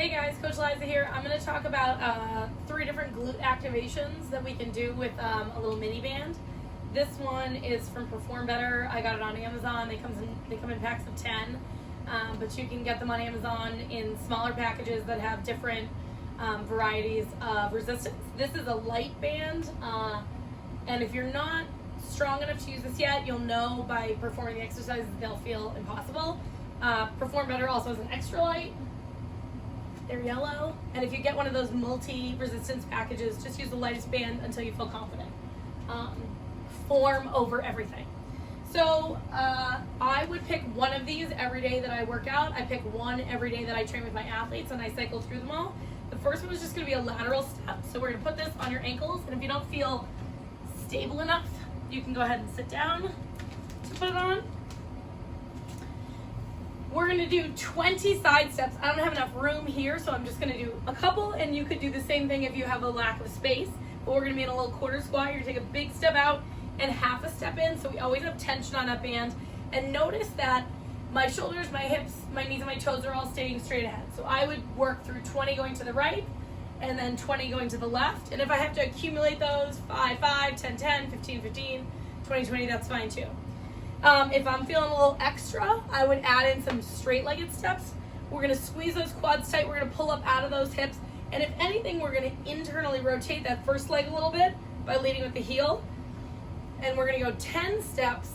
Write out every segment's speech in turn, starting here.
Hey guys, Coach Liza here. I'm going to talk about 3 different glute activations that we can do with a little mini band. This one is from Perform Better. I got it on Amazon. They come in packs of 10, but you can get them on Amazon in smaller packages that have different varieties of resistance. This is a light band, and if you're not strong enough to use this yet, you'll know by performing the exercises they'll feel impossible. Perform Better also has an extra light. They're yellow, and if you get one of those multi-resistance packages, just use the lightest band until you feel confident. Form over everything. So I would pick one of these every day that I work out. I pick one every day that I train with my athletes, and I cycle through them all. The first one is just going to be a lateral step. So we're going to put this on your ankles, and if you don't feel stable enough, you can go ahead and sit down to put it on. We're going to do 20 side steps. I don't have enough room here, so I'm just going to do a couple, and you could do the same thing if you have a lack of space. But we're going to be in a little quarter squat. You're going to take a big step out and half a step in, so we always have tension on that band. And notice that my shoulders, my hips, my knees, and my toes are all staying straight ahead. So I would work through 20 going to the right, and then 20 going to the left. And if I have to accumulate those, 5, 5, 10, 10, 15, 15, 20, 20, that's fine too. If I'm feeling a little extra, I would add in some straight-legged steps. We're going to squeeze those quads tight. We're going to pull up out of those hips. And if anything, we're going to internally rotate that first leg a little bit by leading with the heel. And we're going to go 10 steps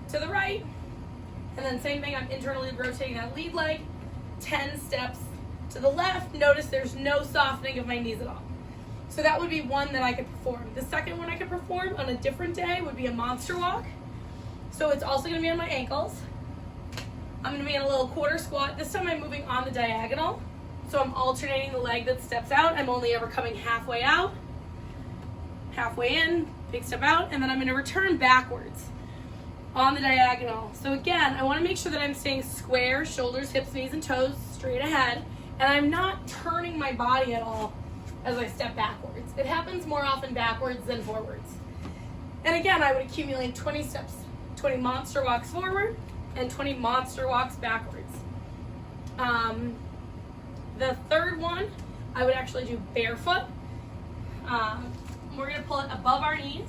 to the right. And then same thing, I'm internally rotating that lead leg. 10 steps to the left. Notice there's no softening of my knees at all. So that would be one that I could perform. The second one I could perform on a different day would be a monster walk. So it's also going to be on my ankles. I'm going to be in a little quarter squat. This time I'm moving on the diagonal. So I'm alternating the leg that steps out. I'm only ever coming halfway out, halfway in, big step out, and then I'm going to return backwards on the diagonal. So again, I want to make sure that I'm staying square, shoulders, hips, knees, and toes straight ahead, and I'm not turning my body at all as I step backwards. It happens more often backwards than forwards. And again, I would accumulate 20 steps. 20 monster walks forward and 20 monster walks backwards. The third one, I would actually do barefoot. We're going to pull it above our knees.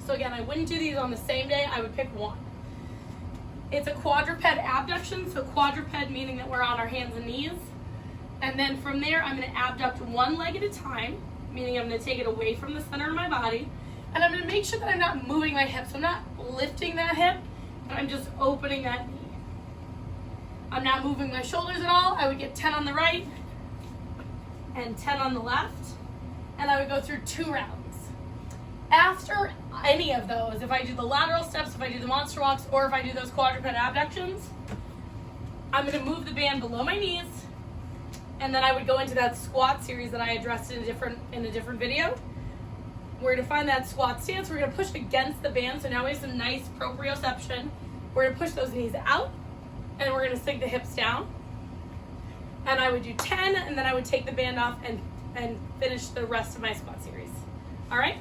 So again, I wouldn't do these on the same day. I would pick one. It's a quadruped abduction. So quadruped meaning that we're on our hands and knees. And then from there, I'm going to abduct one leg at a time, meaning I'm going to take it away from the center of my body. And I'm going to make sure that I'm not moving my hips. I'm not lifting that hip, and I'm just opening that knee. I'm not moving my shoulders at all. I would get 10 on the right and 10 on the left, and I would go through 2 rounds. After any of those, if I do the lateral steps, if I do the monster walks, or if I do those quadruped abductions, I'm going to move the band below my knees, and then I would go into that squat series that I addressed in a different video. We're going to find that squat stance. We're going to push against the band. So now we have some nice proprioception. We're going to push those knees out, and we're going to sink the hips down. And I would do 10, and then I would take the band off and finish the rest of my squat series. All right?